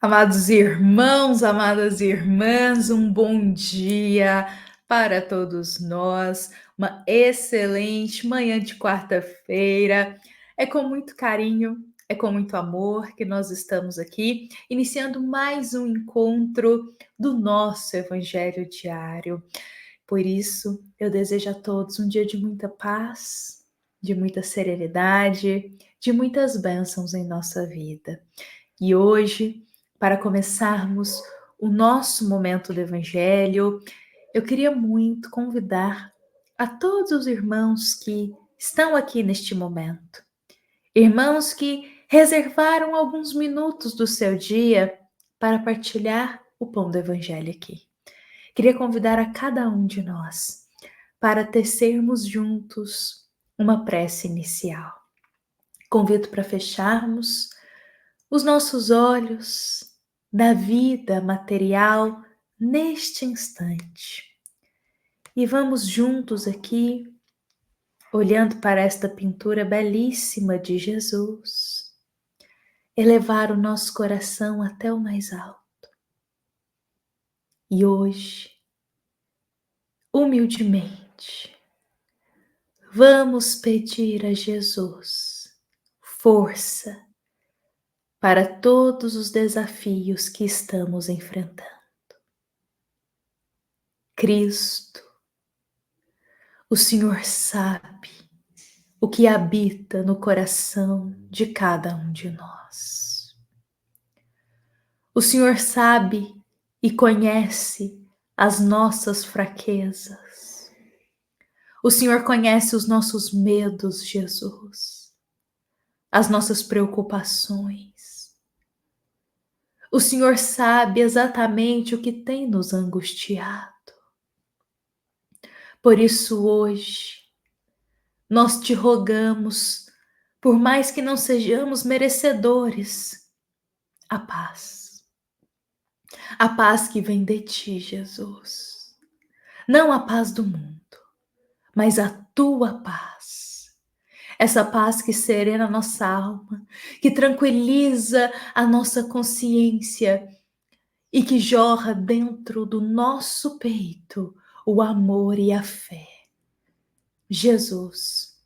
Amados irmãos, amadas irmãs, um bom dia para todos nós, uma excelente manhã de quarta-feira. É com muito carinho, é com muito amor que nós estamos aqui, iniciando mais um encontro do nosso Evangelho Diário. Por isso, eu desejo a todos um dia de muita paz, de muita serenidade, de muitas bênçãos em nossa vida. E hoje, para começarmos o nosso momento do Evangelho, eu queria muito convidar a todos os irmãos que estão aqui neste momento, irmãos que reservaram alguns minutos do seu dia para partilhar o pão do Evangelho aqui. Queria convidar a cada um de nós para tecermos juntos uma prece inicial. Convido para fecharmos os nossos olhos da vida material neste instante. E vamos juntos aqui, olhando para esta pintura belíssima de Jesus, elevar o nosso coração até o mais alto. E hoje, humildemente, vamos pedir a Jesus força para todos os desafios que estamos enfrentando. Cristo, o Senhor sabe o que habita no coração de cada um de nós. O Senhor sabe e conhece as nossas fraquezas. O Senhor conhece os nossos medos, Jesus, as nossas preocupações. O Senhor sabe exatamente o que tem nos angustiado. Por isso, hoje, nós te rogamos, por mais que não sejamos merecedores, a paz. A paz que vem de ti, Jesus. Não a paz do mundo, mas a tua paz. Essa paz que serena a nossa alma, que tranquiliza a nossa consciência e que jorra dentro do nosso peito o amor e a fé. Jesus,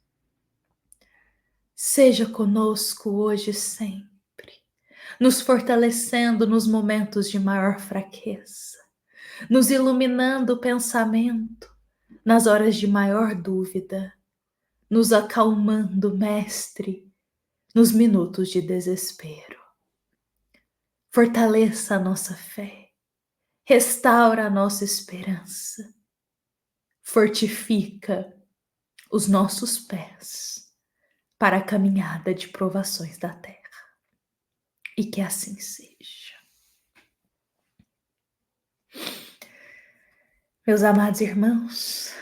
seja conosco hoje e sempre, nos fortalecendo nos momentos de maior fraqueza, nos iluminando o pensamento nas horas de maior dúvida, nos acalmando, Mestre, nos minutos de desespero. Fortaleça a nossa fé, restaura a nossa esperança, fortifica os nossos pés para a caminhada de provações da terra. E que assim seja. Meus amados irmãos,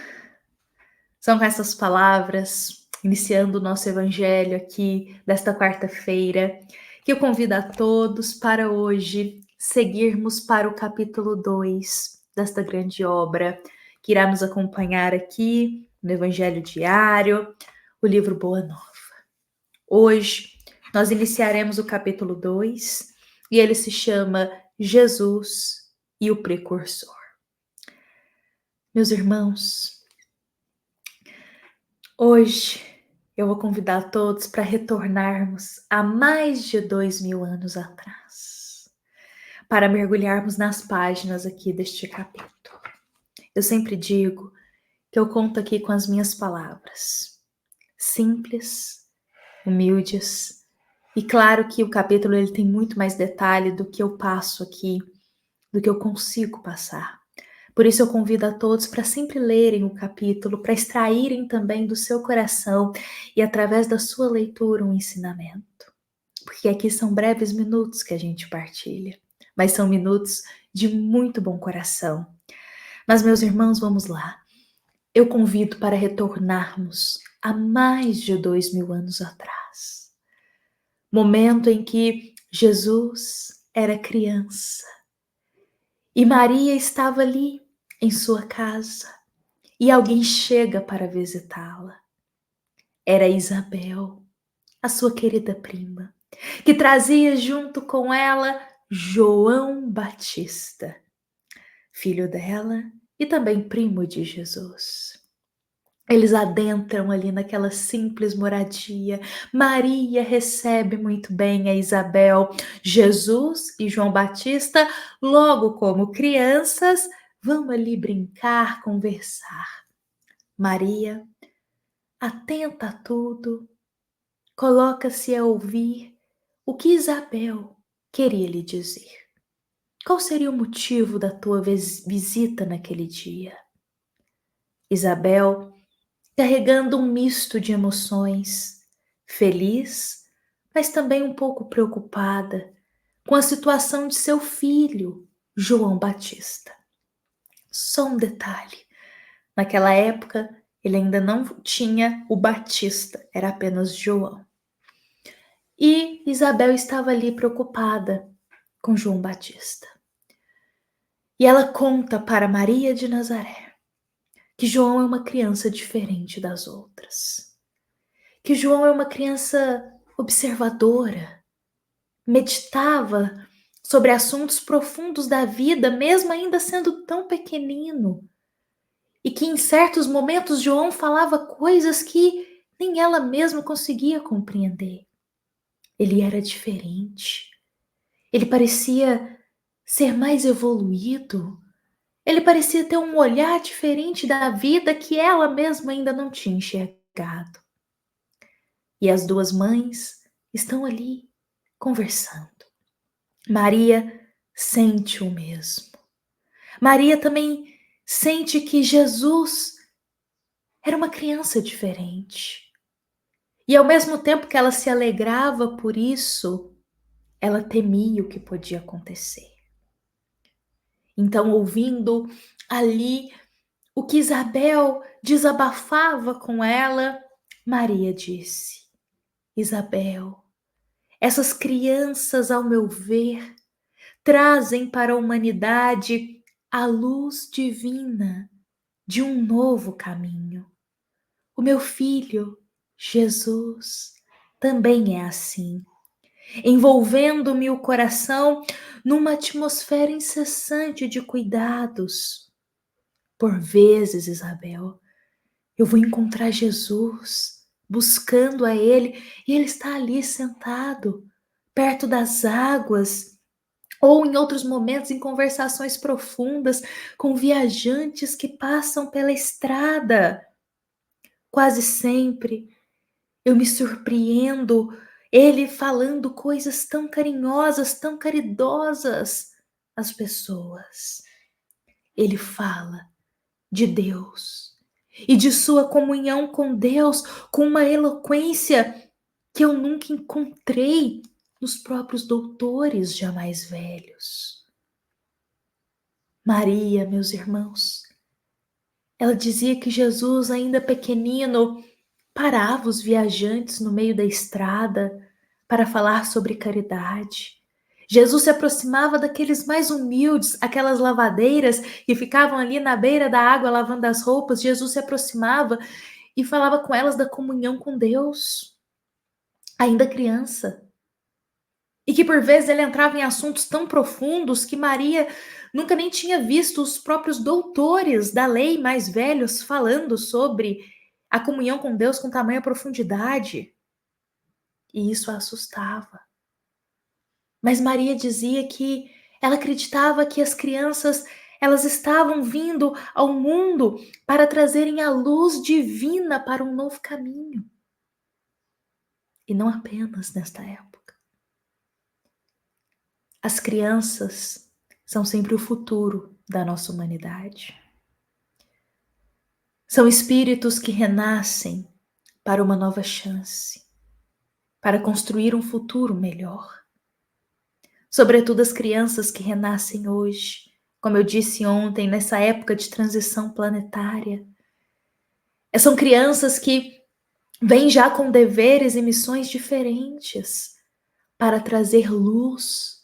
são com essas palavras, iniciando o nosso evangelho aqui desta quarta-feira, que eu convido a todos para hoje seguirmos para o capítulo 2 desta grande obra, que irá nos acompanhar aqui no Evangelho Diário, o livro Boa Nova. Hoje nós iniciaremos o capítulo 2 e ele se chama Jesus e o Precursor. Meus irmãos, hoje eu vou convidar todos para retornarmos a mais de 2000 anos atrás, para mergulharmos nas páginas aqui deste capítulo. Eu sempre digo que eu conto aqui com as minhas palavras, simples, humildes, e claro que o capítulo ele tem muito mais detalhe do que eu passo aqui, do que eu consigo passar. Por isso eu convido a todos para sempre lerem o capítulo, para extraírem também do seu coração e através da sua leitura um ensinamento. Porque aqui são breves minutos que a gente partilha, mas são minutos de muito bom coração. Mas meus irmãos, vamos lá. Eu convido para retornarmos a mais de 2000 anos atrás. Momento em que Jesus era criança e Maria estava ali em sua casa e alguém chega para visitá-la. Era Isabel, a sua querida prima, que trazia junto com ela João Batista, filho dela e também primo de Jesus. Eles adentram ali naquela simples moradia. Maria recebe muito bem a Isabel. Jesus e João Batista, logo como crianças, vão ali brincar, conversar. Maria, atenta a tudo, coloca-se a ouvir o que Isabel queria lhe dizer. Qual seria o motivo da tua visita naquele dia? Isabel, carregando um misto de emoções, feliz, mas também um pouco preocupada com a situação de seu filho, João Batista. Só um detalhe: naquela época, ele ainda não tinha o Batista, era apenas João. E Isabel estava ali preocupada com João Batista. E ela conta para Maria de Nazaré que João é uma criança diferente das outras. Que João é uma criança observadora, meditava sobre assuntos profundos da vida, mesmo ainda sendo tão pequenino. E que em certos momentos João falava coisas que nem ela mesma conseguia compreender. Ele era diferente. Ele parecia ser mais evoluído. Ele parecia ter um olhar diferente da vida que ela mesma ainda não tinha enxergado. E as duas mães estão ali conversando. Maria sente o mesmo. Maria também sente que Jesus era uma criança diferente. E ao mesmo tempo que ela se alegrava por isso, ela temia o que podia acontecer. Então, ouvindo ali o que Isabel desabafava com ela, Maria disse: Isabel, essas crianças, ao meu ver, trazem para a humanidade a luz divina de um novo caminho. O meu filho, Jesus, também é assim, envolvendo-me o coração numa atmosfera incessante de cuidados. Por vezes, Isabel, eu vou encontrar Jesus, buscando a Ele, e Ele está ali sentado, perto das águas, ou em outros momentos em conversações profundas com viajantes que passam pela estrada. Quase sempre eu me surpreendo, Ele falando coisas tão carinhosas, tão caridosas às pessoas. Ele fala de Deus e de sua comunhão com Deus com uma eloquência que eu nunca encontrei nos próprios doutores já mais velhos. Maria, meus irmãos, ela dizia que Jesus, ainda pequenino, parava os viajantes no meio da estrada para falar sobre caridade. Jesus se aproximava daqueles mais humildes, aquelas lavadeiras que ficavam ali na beira da água lavando as roupas. Jesus se aproximava e falava com elas da comunhão com Deus, ainda criança. E que por vezes ele entrava em assuntos tão profundos que Maria nunca nem tinha visto os próprios doutores da lei mais velhos falando sobre a comunhão com Deus com tamanha profundidade. E isso a assustava. Mas Maria dizia que ela acreditava que as crianças, elas estavam vindo ao mundo para trazerem a luz divina para um novo caminho. E não apenas nesta época. As crianças são sempre o futuro da nossa humanidade. São espíritos que renascem para uma nova chance, para construir um futuro melhor. Sobretudo as crianças que renascem hoje, como eu disse ontem, nessa época de transição planetária. São crianças que vêm já com deveres e missões diferentes para trazer luz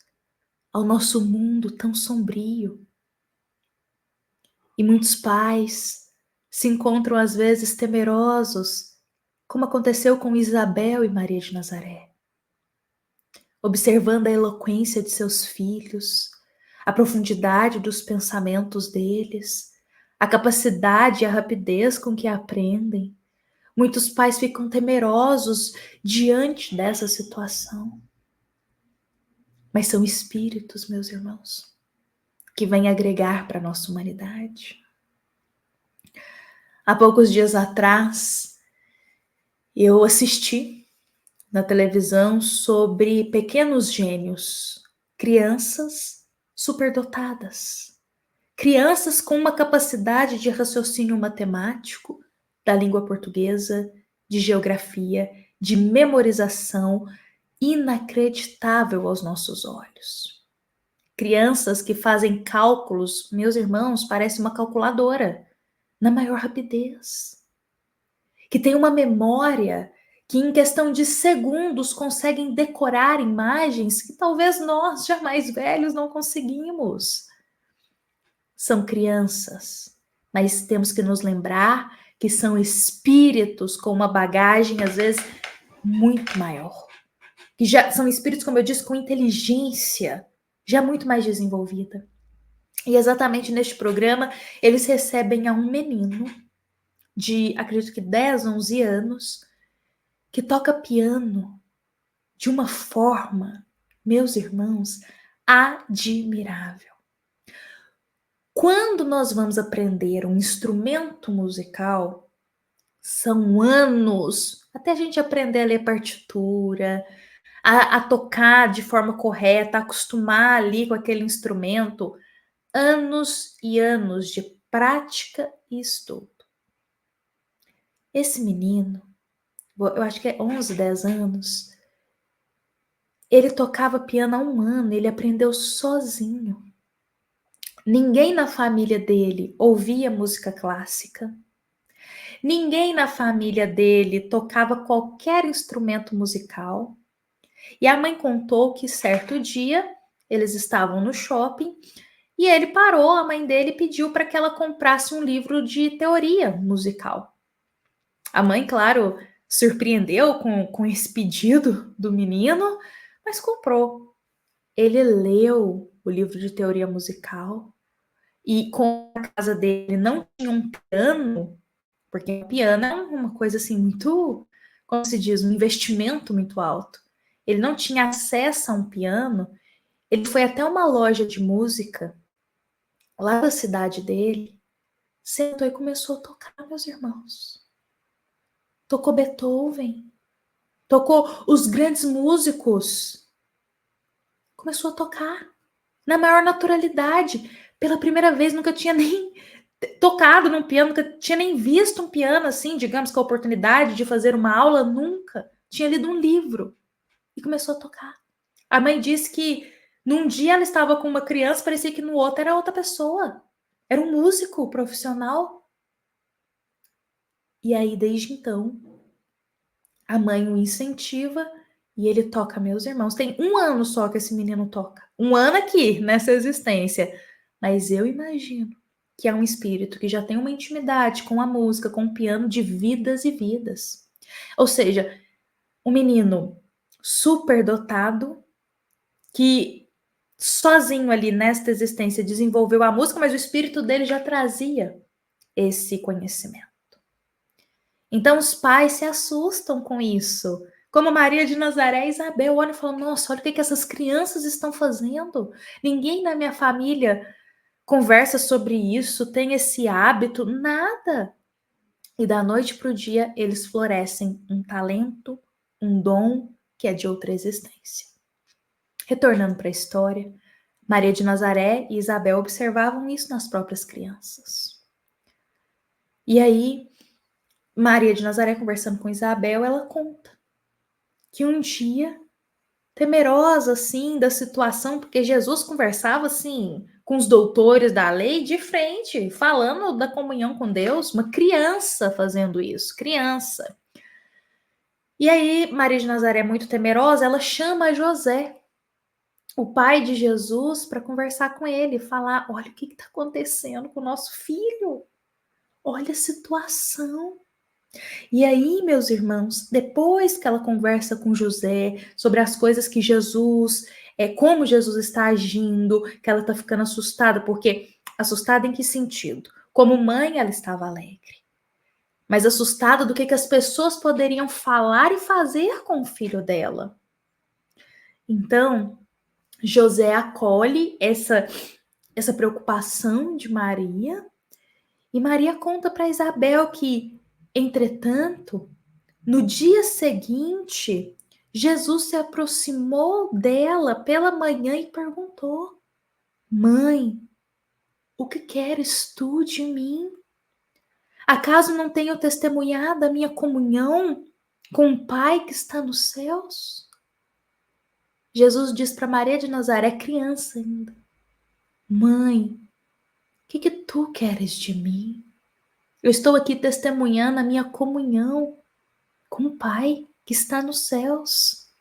ao nosso mundo tão sombrio. E muitos pais se encontram às vezes temerosos, como aconteceu com Isabel e Maria de Nazaré. observando a eloquência de seus filhos, a profundidade dos pensamentos deles, a capacidade e a rapidez com que aprendem. Muitos pais ficam temerosos diante dessa situação. Mas são espíritos, meus irmãos, que vêm agregar para a nossa humanidade. Há poucos dias atrás, eu assisti na televisão sobre pequenos gênios, crianças superdotadas, crianças com uma capacidade de raciocínio matemático, da língua portuguesa, de geografia, de memorização, inacreditável aos nossos olhos. Crianças que fazem cálculos, meus irmãos, parece uma calculadora, na maior rapidez. Que tem uma memória que em questão de segundos conseguem decorar imagens que talvez nós, já mais velhos, não conseguimos. São crianças, mas temos que nos lembrar que são espíritos com uma bagagem, às vezes, muito maior. Que já são espíritos, como eu disse, com inteligência já muito mais desenvolvida. E exatamente neste programa, eles recebem a um menino de, acredito que 10, 11 anos, que toca piano de uma forma, meus irmãos, admirável. Quando nós vamos aprender um instrumento musical, são anos até a gente aprender a ler partitura, a tocar de forma correta, a acostumar ali com aquele instrumento, anos e anos de prática e estudo. Esse menino, eu acho que é 11, 10 anos, ele tocava piano há 1 ano, ele aprendeu sozinho. Ninguém na família dele ouvia música clássica. Ninguém na família dele tocava qualquer instrumento musical. E a mãe contou que certo dia eles estavam no shopping e ele parou, a mãe dele pediu para que ela comprasse um livro de teoria musical. A mãe, claro, surpreendeu com esse pedido do menino, mas comprou. Ele leu o livro de teoria musical e como a casa dele não tinha um piano, porque o piano é uma coisa assim muito, como se diz, um investimento muito alto. Ele não tinha acesso a um piano, ele foi até uma loja de música lá da cidade dele, sentou e começou a tocar, meus irmãos. Tocou Beethoven, tocou os grandes músicos, começou a tocar na maior naturalidade. Pela primeira vez, nunca tinha nem tocado num piano, nunca tinha nem visto um piano assim, digamos, com a oportunidade de fazer uma aula, nunca. Tinha lido um livro e começou a tocar. A mãe disse que num dia ela estava com uma criança, parecia que no outro era outra pessoa. Era um músico profissional. E aí, desde então, a mãe o incentiva e ele toca, meus irmãos. Tem 1 ano só que esse menino toca. 1 ano aqui, nessa existência. Mas eu imagino que é um espírito que já tem uma intimidade com a música, com o piano de vidas e vidas. Ou seja, um menino superdotado que sozinho ali nesta existência desenvolveu a música, mas o espírito dele já trazia esse conhecimento. Então os pais se assustam com isso. Como Maria de Nazaré e Isabel, olha e falam, nossa, olha o que essas crianças estão fazendo. Ninguém na minha família conversa sobre isso, tem esse hábito, nada. E da noite para o dia, eles florescem um talento, um dom que é de outra existência. Retornando para a história, Maria de Nazaré e Isabel observavam isso nas próprias crianças. E aí, Maria de Nazaré, conversando com Isabel, ela conta que um dia, temerosa assim da situação, porque Jesus conversava assim com os doutores da lei de frente, falando da comunhão com Deus, uma criança fazendo isso, criança. E aí, Maria de Nazaré, muito temerosa, ela chama José, o pai de Jesus, para conversar com ele, falar: olha o que está acontecendo com o nosso filho, olha a situação. E aí, meus irmãos, depois que ela conversa com José sobre as coisas que Jesus, como Jesus está agindo, que ela está ficando assustada, porque assustada em que sentido? Como mãe, ela estava alegre, mas assustada do que as pessoas poderiam falar e fazer com o filho dela. Então, José acolhe essa preocupação de Maria, e Maria conta para Isabel que, entretanto, no dia seguinte, Jesus se aproximou dela pela manhã e perguntou: Mãe, o que queres tu de mim? Acaso não tenho testemunhado a minha comunhão com o Pai que está nos céus? Jesus diz para Maria de Nazaré, criança ainda: Mãe, o que tu queres de mim? Eu estou aqui testemunhando a minha comunhão com o Pai que está nos céus.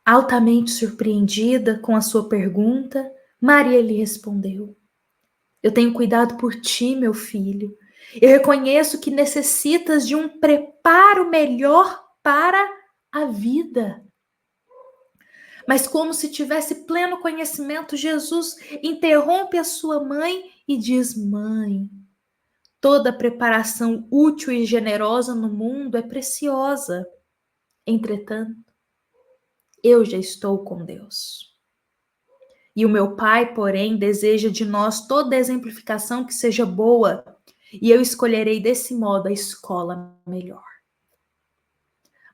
Altamente surpreendida com a sua pergunta, Maria lhe respondeu: Eu tenho cuidado por ti, meu filho. Eu reconheço que necessitas de um preparo melhor para a vida. Mas, como se tivesse pleno conhecimento, Jesus interrompe a sua mãe e diz: Mãe, toda preparação útil e generosa no mundo é preciosa. Entretanto, eu já estou com Deus. E o meu Pai, porém, deseja de nós toda exemplificação que seja boa, e eu escolherei desse modo a escola melhor.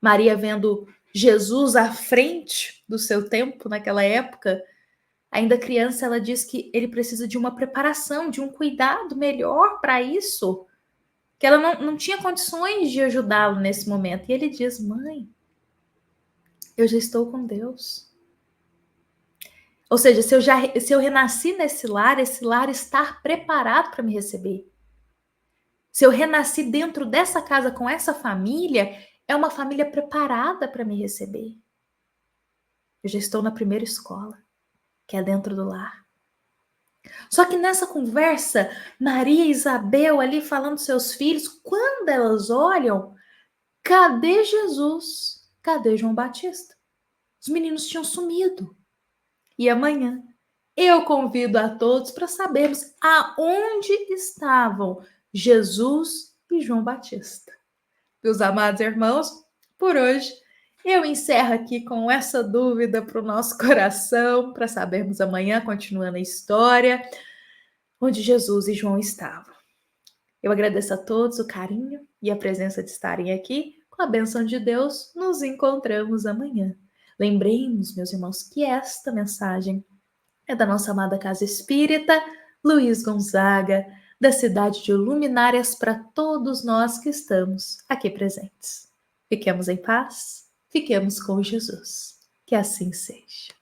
Maria, vendo Jesus à frente do seu tempo naquela época, ainda criança, ela diz que ele precisa de uma preparação, de um cuidado melhor para isso, que ela não tinha condições de ajudá-lo nesse momento. E ele diz: Mãe, eu já estou com Deus. Ou seja, se eu renasci nesse lar, esse lar está preparado para me receber. Se eu renasci dentro dessa casa com essa família, é uma família preparada para me receber. Eu já estou na primeira escola, que é dentro do lar. Só que nessa conversa, Maria e Isabel ali falando dos seus filhos, quando elas olham, cadê Jesus? Cadê João Batista? Os meninos tinham sumido. E amanhã eu convido a todos para sabermos aonde estavam Jesus e João Batista. Meus amados irmãos, por hoje eu encerro aqui com essa dúvida para o nosso coração, para sabermos amanhã, continuando a história, onde Jesus e João estavam. Eu agradeço a todos o carinho e a presença de estarem aqui. Com a bênção de Deus, nos encontramos amanhã. Lembremos, meus irmãos, que esta mensagem é da nossa amada Casa Espírita Luiz Gonzaga, da cidade de Luminárias, para todos nós que estamos aqui presentes. Fiquemos em paz, fiquemos com Jesus. Que assim seja.